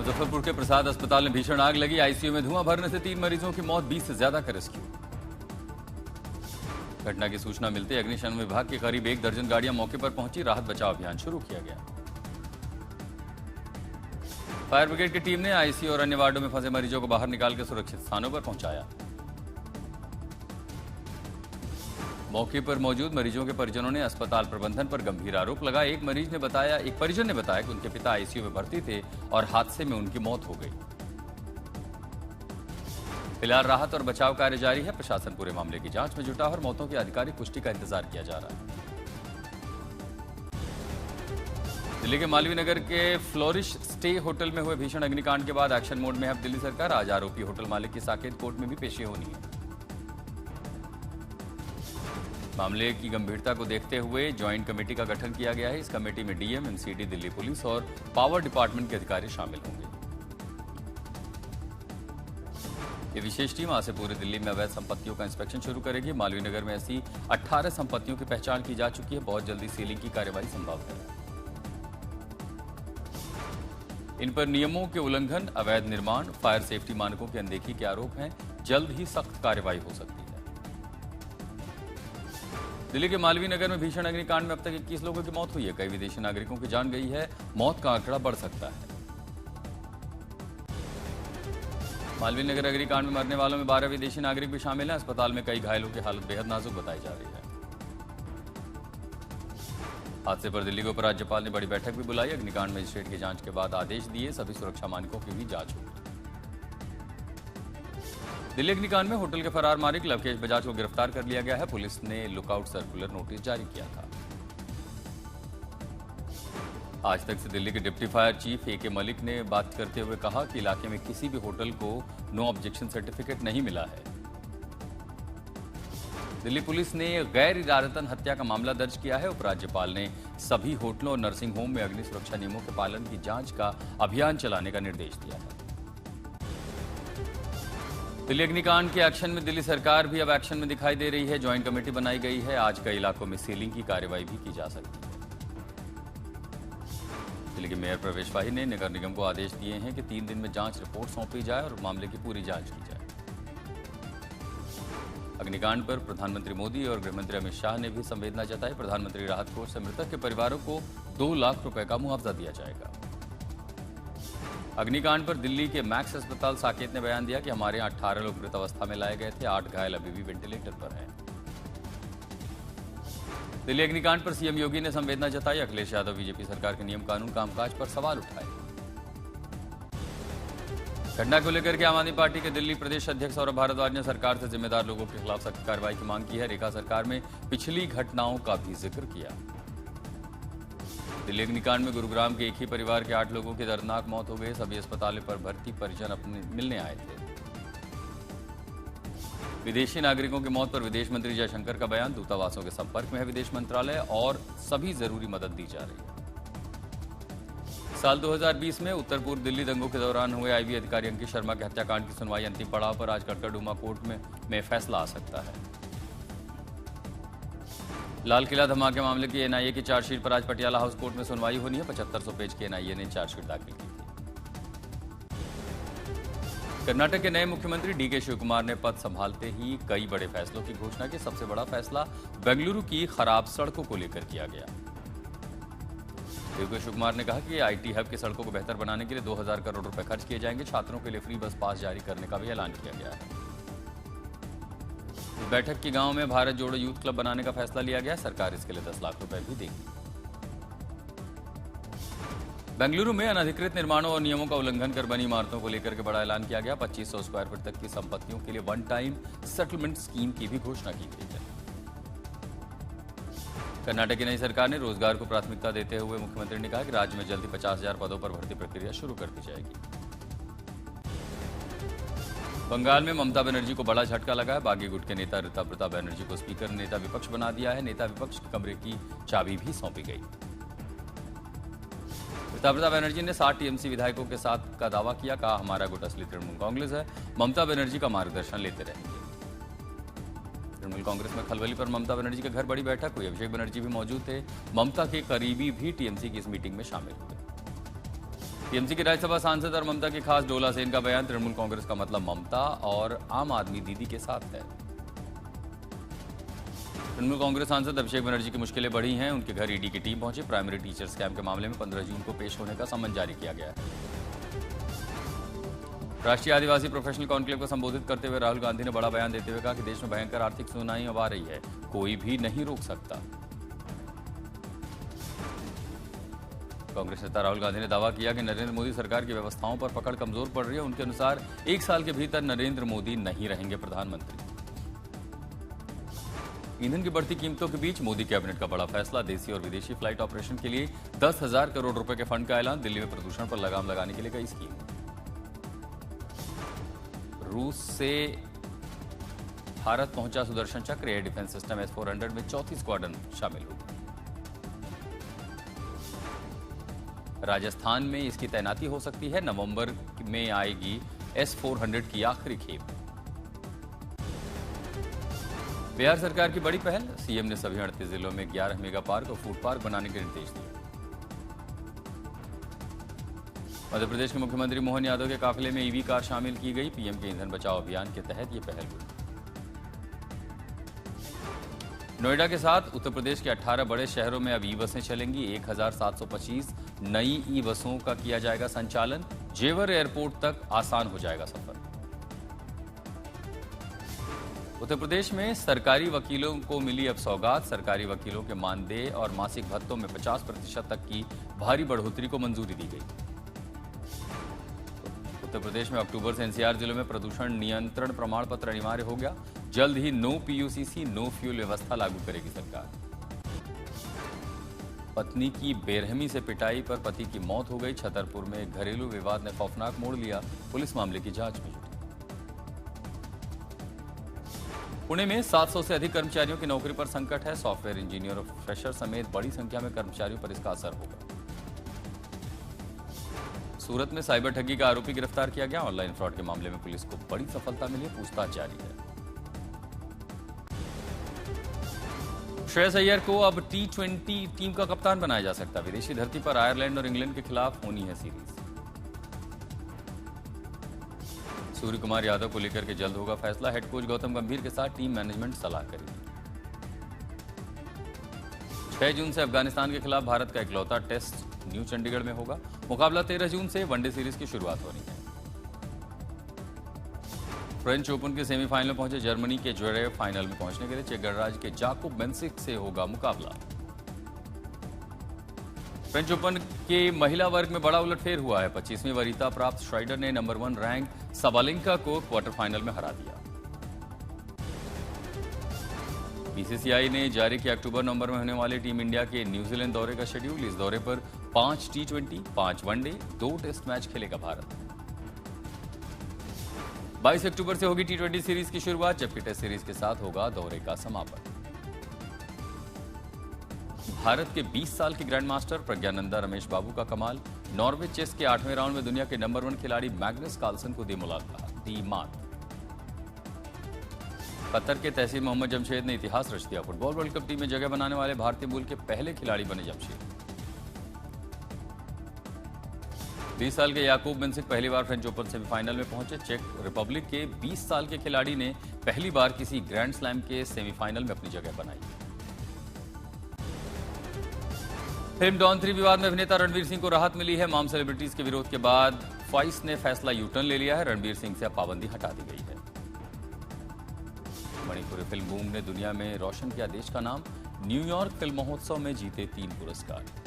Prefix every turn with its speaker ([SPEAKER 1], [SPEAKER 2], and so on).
[SPEAKER 1] मुजफ्फरपुर के प्रसाद अस्पताल में भीषण आग लगी। आईसीयू में धुआं भरने से 3 मरीजों की मौत, 20 से ज्यादा का रेस्क्यू। घटना की सूचना मिलते अग्निशमन विभाग के करीब 1 दर्जन गाड़ियां मौके पर पहुंची। राहत बचाव अभियान शुरू किया गया। फायर ब्रिगेड की टीम ने आईसीयू और अन्य वार्डों में फंसे मरीजों को बाहर निकालकर सुरक्षित स्थानों पर पहुंचाया। मौके पर मौजूद मरीजों के परिजनों ने अस्पताल प्रबंधन पर गंभीर आरोप लगाया। एक परिजन ने बताया कि उनके पिता आईसीयू में भर्ती थे और हादसे में उनकी मौत हो गई। फिलहाल राहत और बचाव कार्य जारी है। प्रशासन पूरे मामले की जांच में जुटा और मौतों की आधिकारिक पुष्टि का इंतजार किया जा रहा है। दिल्ली के मालवीय नगर के फ्लोरिश स्टे होटल में हुए भीषण अग्निकांड के बाद एक्शन मोड में है अब दिल्ली सरकार। आज आरोपी होटल मालिक की साकेत कोर्ट में भी पेशी होनी है। मामले की गंभीरता को देखते हुए ज्वाइंट कमेटी का गठन किया गया है। इस कमेटी में डीएम, एमसीडी, दिल्ली पुलिस और पावर डिपार्टमेंट के अधिकारी शामिल होंगे। ये विशेष टीम आज से पूरे दिल्ली में अवैध संपत्तियों का इंस्पेक्शन शुरू करेगी। मालवीय नगर में ऐसी 18 संपत्तियों की पहचान की जा चुकी है। बहुत जल्दी सीलिंग की कार्यवाही संभव है। इन पर नियमों के उल्लंघन, अवैध निर्माण, फायर सेफ्टी मानकों की अनदेखी के आरोप हैं। जल्द ही सख्त कार्रवाई हो सकती है। दिल्ली के मालवीय नगर में भीषण अग्निकांड में अब तक 21 लोगों की मौत हुई है। कई विदेशी नागरिकों की जान गई है। मौत का आंकड़ा बढ़ सकता है। मालवीय नगर अग्निकांड में मरने वालों में 12 विदेशी नागरिक भी शामिल हैं। अस्पताल में कई घायलों की हालत बेहद नाजुक बताई जा रही है। हादसे पर दिल्ली के उपराज्यपाल ने बड़ी बैठक भी बुलाई। अग्निकांड मजिस्ट्रेट की जांच के बाद आदेश दिए। सभी सुरक्षा मानकों की भी जांच होगी। दिल्ली अग्निकांड में होटल के फरार मालिक लवकेश बजाज को गिरफ्तार कर लिया गया है। पुलिस ने लुकआउट सर्कुलर नोटिस जारी किया था। आज तक से दिल्ली के डिप्टी फायर चीफ ए के मलिक ने बात करते हुए कहा कि इलाके में किसी भी होटल को नो ऑब्जेक्शन सर्टिफिकेट नहीं मिला है। दिल्ली पुलिस ने गैर इरादतन हत्या का मामला दर्ज किया है। उपराज्यपाल ने सभी होटलों और नर्सिंग होम में अग्नि सुरक्षा नियमों के पालन की जांच का अभियान चलाने का निर्देश दिया है। दिल्ली अग्निकांड के एक्शन में दिल्ली सरकार भी अब एक्शन में दिखाई दे रही है। ज्वाइंट कमेटी बनाई गई है। आज कई इलाकों में सीलिंग की कार्रवाई भी की जा सकती है। दिल्ली के मेयर प्रवेश वाही ने नगर निगम को आदेश दिए हैं कि 3 दिन में जांच रिपोर्ट सौंपी जाए और मामले की पूरी जांच की जाए। अग्निकांड पर प्रधानमंत्री मोदी और गृहमंत्री अमित शाह ने भी संवेदना जताई। प्रधानमंत्री राहत कोष से मृतक के परिवारों को 2 लाख रुपए का मुआवजा दिया जाएगा। अग्निकांड पर दिल्ली के मैक्स अस्पताल साकेत ने बयान दिया कि हमारे यहां 18 लोग मृत अवस्था में लाए गए थे। 8 घायल अभी भी वेंटिलेटर पर हैं। दिल्ली अग्निकांड पर सीएम योगी ने संवेदना जताई। अखिलेश यादव बीजेपी सरकार के नियम कानून कामकाज पर सवाल उठाए। घटना को लेकर के आम आदमी पार्टी के दिल्ली प्रदेश अध्यक्ष सौरभ भारद्वाज ने सरकार से जिम्मेदार लोगों के खिलाफ सख्त कार्रवाई की मांग की है। रेखा सरकार में पिछली घटनाओं का भी जिक्र किया। दिल्ली अग्निकांड में गुरुग्राम के एक ही परिवार के 8 लोगों की दर्दनाक मौत हो गई। सभी अस्पतालों पर भर्ती परिजन अपने मिलने आए थे। विदेशी नागरिकों की मौत पर विदेश मंत्री जयशंकर का बयान। दूतावासों के संपर्क में है विदेश मंत्रालय और सभी जरूरी मदद दी जा रही है। साल 2020 में उत्तर पूर्व दिल्ली दंगों के दौरान हुए आईबी अधिकारी अंकित शर्मा के हत्याकांड की सुनवाई अंतिम पड़ाव पर। आज कड़कड़डूमा कोर्ट में फैसला आ सकता है। लाल किला धमाके मामले की एनआईए की चार्जशीट पर आज पटियाला हाउस कोर्ट में सुनवाई होनी है। 7500 पेज की एनआईए ने चार्जशीट दाखिल की थी। कर्नाटक के नए मुख्यमंत्री डीके शिवकुमार ने पद संभालते ही कई बड़े फैसलों की घोषणा की। सबसे बड़ा फैसला बेंगलुरु की खराब सड़कों को लेकर किया गया। डीके शिवकुमार ने कहा कि आईटी हब की सड़कों को बेहतर बनाने के लिए 2000 करोड़ रुपए खर्च किए जाएंगे। छात्रों के लिए फ्री बस पास जारी करने का भी ऐलान किया गया है। इस बैठक की गांव में भारत जोड़ो यूथ क्लब बनाने का फैसला लिया गया। सरकार इसके लिए 10 लाख रुपए भी देगी। बेंगलुरु में अनधिकृत निर्माणों और नियमों का उल्लंघन कर बनी इमारतों को लेकर के बड़ा ऐलान किया गया। 2500 स्क्वायर फीट तक की संपत्तियों के लिए वन टाइम सेटलमेंट स्कीम की भी घोषणा की गई है। कर्नाटक की नई सरकार ने रोजगार को प्राथमिकता देते हुए मुख्यमंत्री ने कहा कि राज्य में जल्दी 50,000 पदों पर भर्ती प्रक्रिया शुरू कर दी जाएगी। बंगाल में ममता बनर्जी को बड़ा झटका लगा है। बागी गुट के नेता ऋतव्रता बनर्जी को स्पीकर ने नेता विपक्ष बना दिया है। नेता विपक्ष के कमरे की चाबी भी सौंपी गई। ऋतव्रता बनर्जी ने 60 टीएमसी विधायकों के साथ का दावा किया। कहा हमारा गुट असली तृणमूल कांग्रेस है। ममता बनर्जी का मार्गदर्शन लेते रहेंगे। तृणमूल कांग्रेस में खलबली पर ममता बनर्जी के घर बड़ी बैठक हुई। अभिषेक बनर्जी भी मौजूद थे। ममता के करीबी भी टीएमसी की इस मीटिंग में शामिल हुए। टीएमसी के राज्यसभा सांसद और ममता के खास डोला सेन का बयान, तृणमूल कांग्रेस का मतलब ममता और आम आदमी दीदी के साथ है। तृणमूल कांग्रेस सांसद अभिषेक बनर्जी की मुश्किलें बढ़ी हैं। उनके घर ईडी की टीम पहुंची। प्राइमरी टीचर स्कैम के मामले में 15 जून को पेश होने का समन जारी किया गया है। राष्ट्रीय आदिवासी प्रोफेशनल कॉन्क्लेव को संबोधित करते हुए राहुल गांधी ने बड़ा बयान देते हुए कहा कि देश में भयंकर आर्थिक सुनाई अब आ रही है, कोई भी नहीं रोक सकता। कांग्रेस नेता राहुल गांधी ने दावा किया कि नरेंद्र मोदी सरकार की व्यवस्थाओं पर पकड़ कमजोर पड़ रही है। उनके अनुसार 1 साल के भीतर नरेंद्र मोदी नहीं रहेंगे प्रधानमंत्री। ईंधन की बढ़ती कीमतों के बीच मोदी कैबिनेट का बड़ा फैसला, देसी और विदेशी फ्लाइट ऑपरेशन के लिए 10,000 करोड़ रुपए के फंड का ऐलान। दिल्ली में प्रदूषण पर लगाम लगाने के लिए कई स्कीम। रूस से भारत पहुंचा सुदर्शन चक्र, एयर डिफेंस सिस्टम S-400 में 34 स्क्वाड्रन शामिल हुई। राजस्थान में इसकी तैनाती हो सकती है। नवंबर में आएगी S-400 की आखिरी खेप। बिहार सरकार की बड़ी पहल, सीएम ने सभी 38 जिलों में 11 मेगा पार्क और फूड पार्क बनाने के निर्देश दिए। मध्य प्रदेश के मुख्यमंत्री मोहन यादव के काफिले में ईवी कार शामिल की गई। पीएम के ईंधन बचाओ अभियान के तहत ये पहल हुई। नोएडा के साथ उत्तर प्रदेश के 18 बड़े शहरों में अब ई बसें चलेंगी। 1725 नई ई बसों का किया जाएगा संचालन। जेवर एयरपोर्ट तक आसान हो जाएगा सफर। उत्तर प्रदेश में सरकारी वकीलों को मिली अब सौगात। सरकारी वकीलों के मानदेय और मासिक भत्तों में 50% तक की भारी बढ़ोतरी को मंजूरी दी गई। उत्तर प्रदेश में अक्टूबर से एनसीआर जिलों में प्रदूषण नियंत्रण प्रमाण पत्र अनिवार्य हो गया। जल्द ही नो पीयूसीसी नो फ्यूल व्यवस्था लागू करेगी सरकार। पत्नी की बेरहमी से पिटाई पर पति की मौत हो गई। छतरपुर में घरेलू विवाद ने खौफनाक मोड़ लिया। पुलिस मामले की जांच में जुटी। पुणे में 700 से अधिक कर्मचारियों की नौकरी पर संकट है। सॉफ्टवेयर इंजीनियर और फ्रेशर समेत बड़ी संख्या में कर्मचारियों पर इसका असर होगा। सूरत में साइबर ठगी का आरोपी गिरफ्तार किया गया। ऑनलाइन फ्रॉड के मामले में पुलिस को बड़ी सफलता मिली। पूछताछ जारी है। श्रेयस अय्यर को अब T20 टीम का कप्तान बनाया जा सकता है। विदेशी धरती पर आयरलैंड और इंग्लैंड के खिलाफ होनी है सीरीज। सूर्य कुमार यादव को लेकर के जल्द होगा फैसला। हेड कोच गौतम गंभीर के साथ टीम मैनेजमेंट सलाह करेगी। 6 जून से अफगानिस्तान के खिलाफ भारत का इकलौता टेस्ट न्यू चंडीगढ़ में होगा। मुकाबला 13 जून से वनडे सीरीज की शुरुआत होनी है। फ्रेंच ओपन के सेमीफाइनल में पहुंचे जर्मनी के ज्वेरेव फाइनल में पहुंचने के लिए चेक गणराज्य के जाकोब बेंसिक से होगा मुकाबला। फ्रेंच ओपन के महिला वर्ग में बड़ा उलटफेर हुआ है। 25वीं वरीयता प्राप्त श्राइडर ने नंबर 1 रैंक सबालेंका को क्वार्टर फाइनल में हरा दिया। बीसीसीआई ने जारी किया अक्टूबर-नवंबर में होने वाले टीम इंडिया के न्यूजीलैंड दौरे का शेड्यूल। इस दौरे पर 5 T20, 5 वनडे, 2 टेस्ट मैच खेलेगा भारत। 22 अक्टूबर से होगी T20 सीरीज की शुरुआत, जबकि टेस्ट सीरीज के साथ होगा दौरे का समापन। भारत के 20 साल के ग्रैंड मास्टर प्रज्ञानंदा रमेश बाबू का कमाल। नॉर्वे चेस के 8वें राउंड में दुनिया के नंबर 1 खिलाड़ी मैग्नस कार्लसन को दी मात। कतर के तहसीर मोहम्मद जमशेद ने इतिहास रच दिया। फुटबॉल वर्ल्ड कप टीम में जगह बनाने वाले भारतीय मूल के पहले खिलाड़ी बने जमशेद। 20 साल के याकूब बेंसिक पहली बार फ्रेंच ओपन सेमीफाइनल में पहुंचे। चेक रिपब्लिक के 20 साल के खिलाड़ी ने पहली बार किसी ग्रैंड स्लैम के सेमीफाइनल में अपनी जगह बनाई। फिल्म डॉन 3 विवाद में अभिनेता रणवीर सिंह को राहत मिली है। माम सेलिब्रिटीज के विरोध के बाद फाइस ने फैसला यूटर्न ले लिया है। रणवीर सिंह से अब पाबंदी हटा दी गई है। मणिपुरी फिल्म बूम ने दुनिया में रोशन किया देश का नाम। न्यूयॉर्क फिल्म महोत्सव में जीते 3 पुरस्कार।